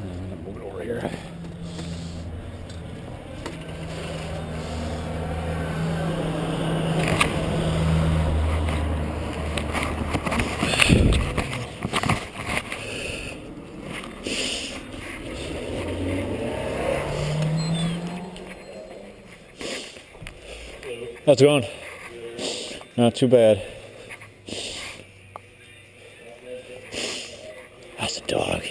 I'm gonna move it over here. How's it going? Not too bad. That's a dog.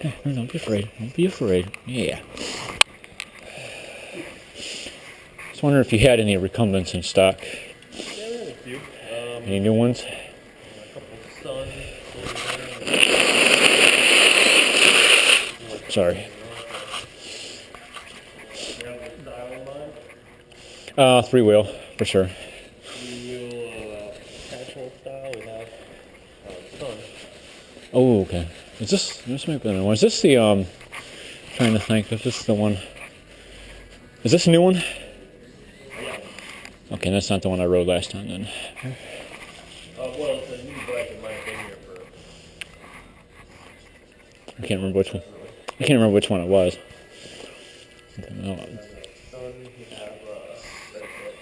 No, don't be afraid. Don't be afraid. Yeah. Just wondering if you had any recumbents in stock. Yeah, we had a few. Any new ones? A couple of Suns. Sorry. You have the style in mind? 3-wheel, for sure. 3-wheel casual style. We have Sun. Oh, okay. This might be the one. Is this the, trying to think if this is the one. Is this a new one? Yeah. Okay, that's not the one I rode last time then. Well, it's a new bike. It might have been here for... I can't remember which one. I can't remember which one it was. Okay, no. Sun, we have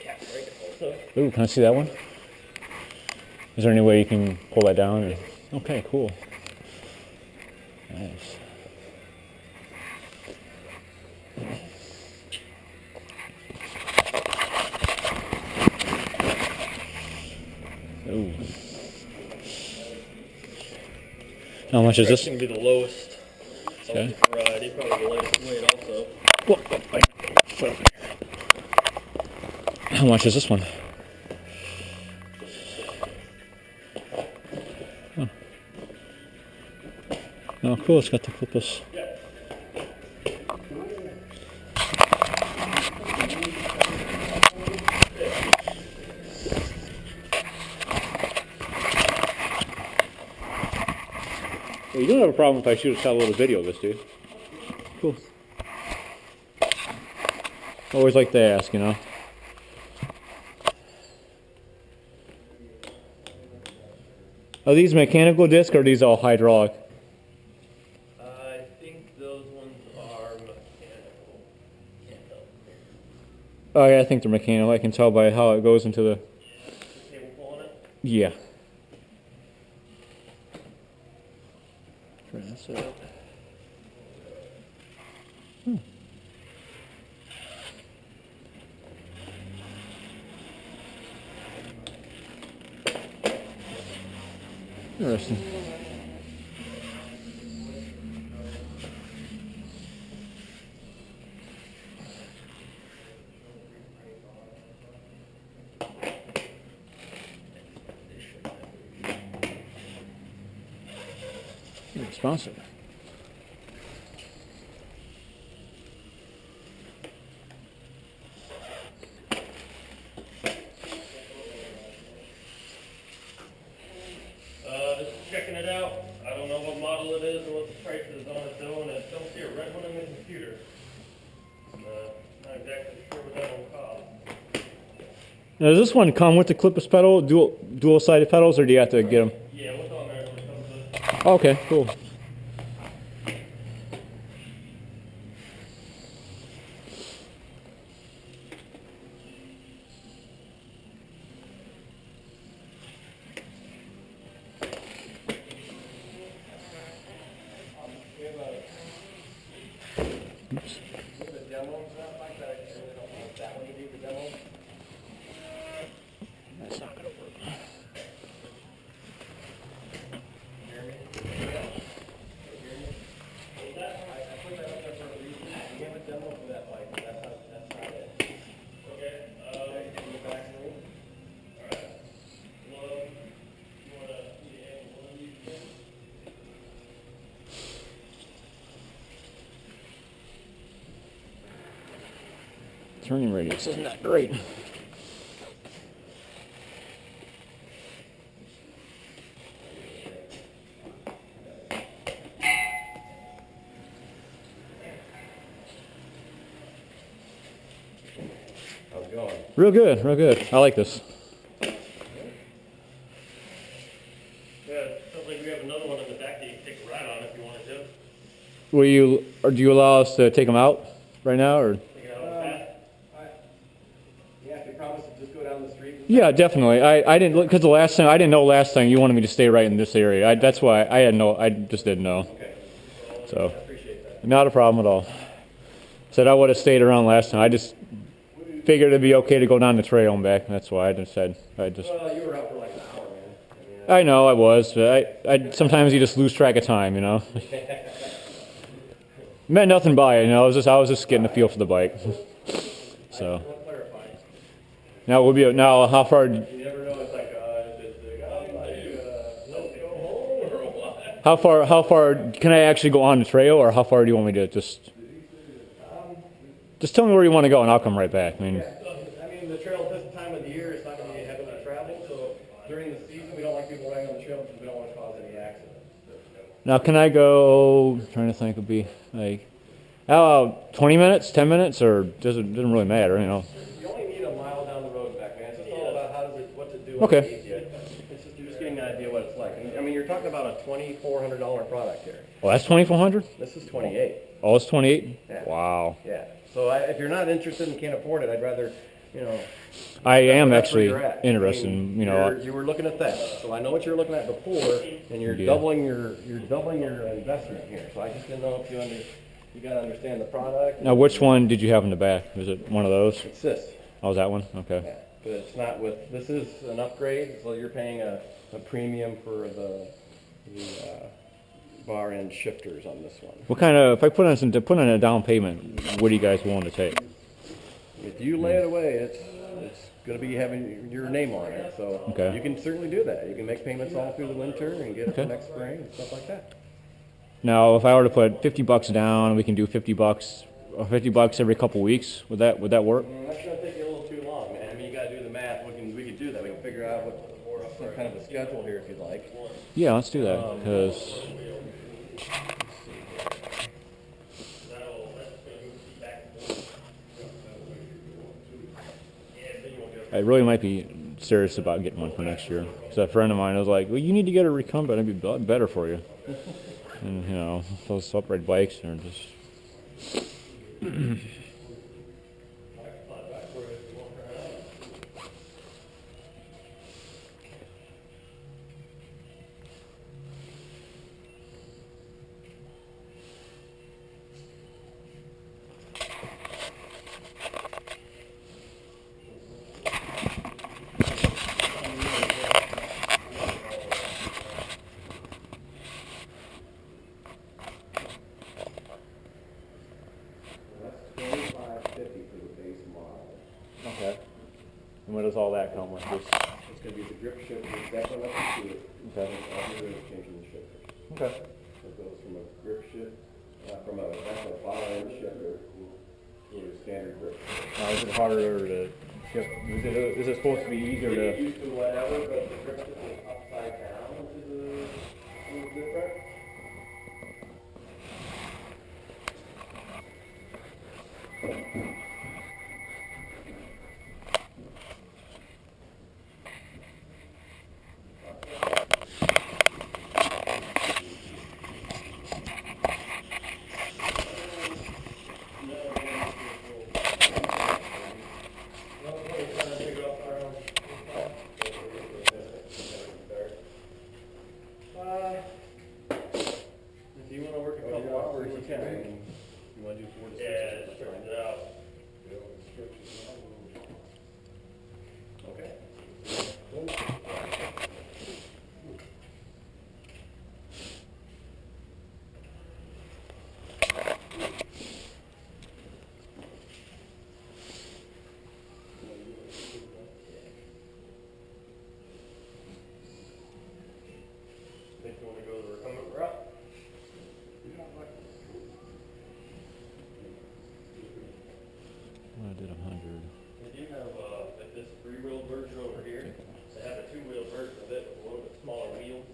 cat Trike also. Ooh, can I see that one? Is there any way you can pull that down? Or? Okay, cool. Nice. Ooh. How much is this? It's going to be the lowest. Okay. Variety, probably the lightest weight also. Whoa. How much is this one? Oh, cool. It's got the clippers. Yeah. Well, you don't have a problem if I shoot a shot a little video of this, dude. Cool. Always like to ask, you know. Are these mechanical discs or are these all hydraulic? I think those ones are mechanical. Can't tell. Oh yeah, I think they're mechanical. I can tell by how it goes into the... Cable pulling it? Yeah. Try this out. Interesting. Responsive. Just checking it out. I don't know what model it is or what the price is on its own. I don't see a red one on the computer. Not exactly sure what that will cost. Now, does this one come with the clipless pedal, dual-sided pedals, or do you have to get them? Yeah, what's on there? What comes with? Okay, cool. Oops. The demo stuff like that. I really don't want that one to do the demo. That's not gonna work. Turning radius isn't that great. How's it going? Real good, real good. I like this. Yeah, sounds like we have another one in the back that you can take a ride on if you wanted to. Will you, or do you allow us to take them out right now, or? Take it out on the path. Yeah, if you promise to just go down the street. Yeah, definitely. I didn't, because the last time, I didn't know last time you wanted me to stay right in this area. That's why I just didn't know. Okay. So, I appreciate that. not a problem at all. Said I would have stayed around last time. I just figured it'd be okay to go down the trail and back. That's why I just said, Well, you were out for like an hour, man. I know I was, but sometimes you just lose track of time, you know. Meant nothing by it, you know. I was just getting a feel for the bike. So. Now we'll be. Now, how far? You never know. It's like, let's go home or what? How far can I actually go on the trail, or how far do you want me to just? Just tell me where you want to go, and I'll come right back. I mean, The trail this time of the year is not going to be heavily traveled, so during the season we don't like people riding on the trail because we don't want to cause any accidents. now can I go? Trying to think, would be like, 20 minutes, 10 minutes, or doesn't really matter, you know. You only need a mile down the road back, man. So it's all about what to do. Okay. It's just you're just getting an idea what it's like. I mean, you're talking about a $2,400 product here. Well, that's 2,400. This is 28. Oh, it's 28. Yeah. Wow. Yeah. So if you're not interested and can't afford it, I'd rather, you know. I am that's where actually you're at. interested in, you know. You were looking at that, so I know what you were looking at before, and you're doubling your investment here. So I just didn't know if you got to understand the product. Now, which one did you have in the back? Was it one of those? It's this. Oh, was that one? Okay. Yeah, but it's not with. This is an upgrade, so you're paying a premium for the bar end shifters on this one. What kind of, if I put in a down payment, what are you guys willing to take? If you lay it away, it's going to be having your name on it. So Okay. you can certainly do that. You can make payments all through the winter and get it for Okay. next spring and stuff like that. Now, if I were to put $50 down, we can do $50 every couple weeks. Would that work? That's going to take you a little too long, man. I mean, you got to do the math. We can do that. We can figure out some kind of a schedule here if you'd like. Yeah, let's do that, because I really might be serious about getting one for next year. Because a friend of mine was like, well, you need to get a recumbent. It'd be a lot better for you. And, you know, those upright bikes are just... Okay. And what does all that come with? This? It's going to be the grip shifter. That one up to it. Okay. All you're changing the shifter. Okay. It goes from a grip shift, from a bar end shifter to a standard grip shifter. Now, is it harder to shift? Is it supposed to be easier You to... get used to whatever, but the grip shift is upside down, which is a little different. If you want to work a couple hours, you can. You want to do 4 to 6 Yeah, hours, stretch right? it out. Okay. Think you want to go the recumbent route? I did 100. They do have like this 3-wheel version over here. They have a 2-wheel version of it with a little bit smaller wheels.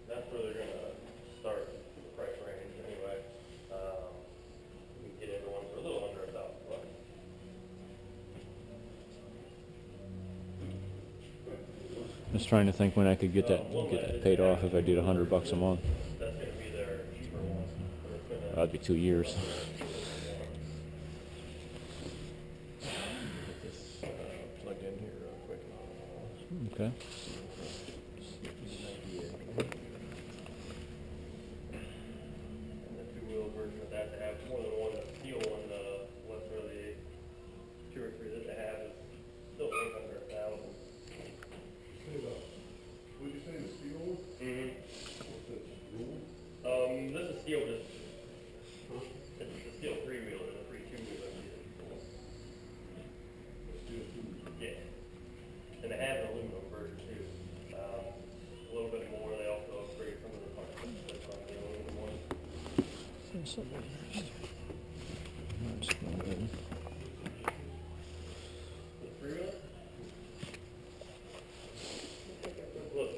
That's where they're gonna start the price range anyway. You can get into one for a little under $1,000. Just trying to think when I could get that paid off if I did $100 a month. That's gonna be their cheaper one. But it's gonna That'd be 2 years. Get this plugged in here real quick. Okay. And the two-wheel version of that, to have more than one steel one, what's really 2 or 3 that they have is still 800,000. What did you say, the steel one? Mm-hmm. What's that, roll? This is steel, just, it's the steel 3-wheeler, the 3 2-wheeler. Steel two. Yeah. And they have an aluminum version too. A little bit more, they also upgrade some of the parts that's on the aluminum one. The 3-wheeler? Look.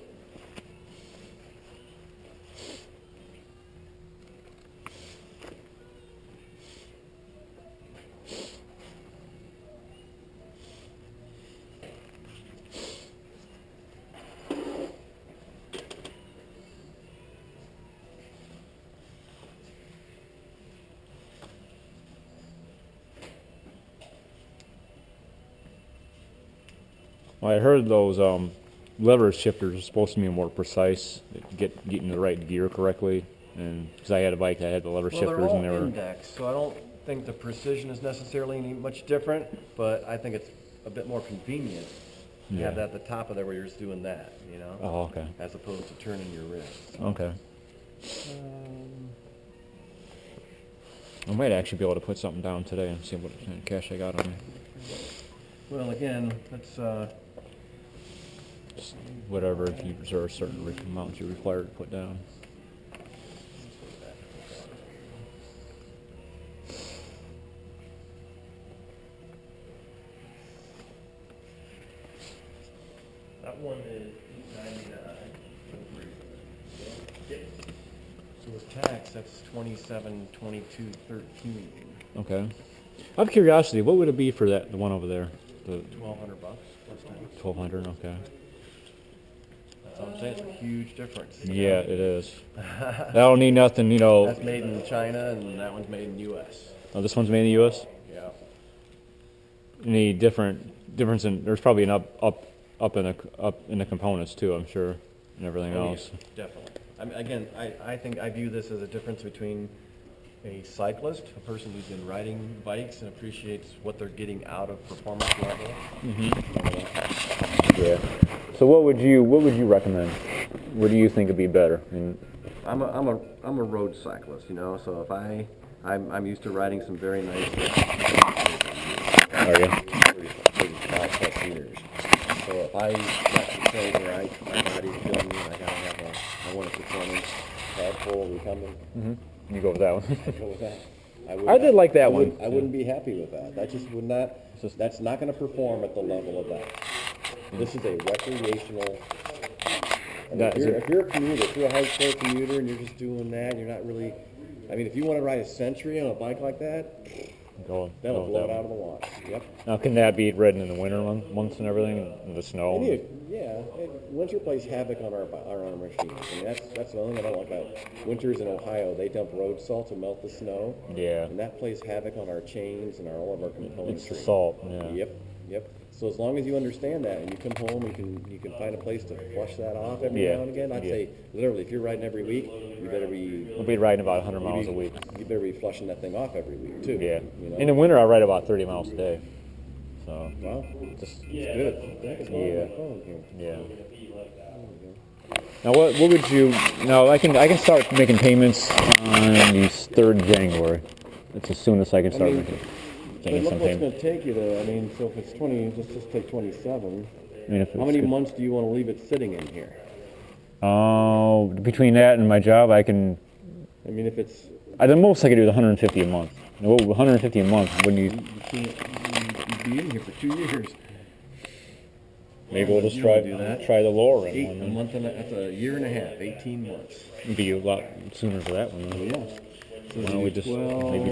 Well, I heard those lever shifters are supposed to be more precise, getting the right gear correctly. And because I had a bike that had the lever Well, shifters, they're all and they were indexed, so I don't think the precision is necessarily any much different, but I think it's a bit more convenient to have that at the top of there where you're just doing that, you know? oh, okay, As opposed to turning your wrist. okay. I might actually be able to put something down today and see what kind of cash I got on me. Well, again, that's, Just whatever, if you reserve a certain amount you're required to put down. That one is 99. Yep. so with tax, that's 27, 22, 13, Okay. Out of curiosity, what would it be for the one over there? The $1,200 plus tax. 1,200. Okay. That's what I'm saying, it's a huge difference. Yeah, it is. That don't need nothing, you know. That's made in China, and that one's made in U.S. Oh, this one's made in the U.S. Yeah. Any difference in? There's probably an up in the components too, I'm sure, and everything Oh, else. yeah, definitely. I mean, again, I think I view this as a difference between a cyclist, a person who's been riding bikes and appreciates what they're getting out of performance level. Yeah. So what would you recommend? What do you think would be better? I mean, I'm a road cyclist, you know. So if I'm used to riding some very nice. are you? 35+ years. So if I got to say where my body's feeling me, and I want a performance pad full recumbent. You go with that one. I'd go with that. I did like that one. I wouldn't be happy with that. That just would not. That's not going to perform at the level of that. This is a recreational. If you're a commuter, if you're a hardcore commuter and you're just doing that, you're not really. I mean, if you want to ride a Century on a bike like that, Go that'll with blow that it out one. of the water. Yep. Now, can that be ridden in the winter months and everything, and the snow? Winter plays havoc on our machines. I mean, that's the only thing I don't like about winters in Ohio. They dump road salt to melt the snow. Yeah. And that plays havoc on our chains and all of our components. It's the salt. Yeah. Yep. So as long as you understand that and you come home, you can find a place to flush that off every now and again. I'd say literally, if you're riding every week, you better be. We'll be riding about 100 miles a week. You better be flushing that thing off every week too. Yeah. You know? In the winter, I ride about 30 miles a day. So. Well, Just, it's good. Yeah. Phone here. yeah. Now, what would you? Now, I can start making payments on the 3rd of January. That's as soon as I can start making But look some what's payments. going to take you to. I mean, so if it's 20, just take 27. I mean, if How many months do you want to leave it sitting in here? Between that and my job, I can. I mean, if it's At the most, I could do 150 a month. Well, 150 a month. When you you'd be in here for 2 years. maybe we'll just You try don't do that. the lower A end one. month and that's a year and a half, 18 months. It'd be a lot sooner for that one. Then. Yeah. So Why don't we just maybe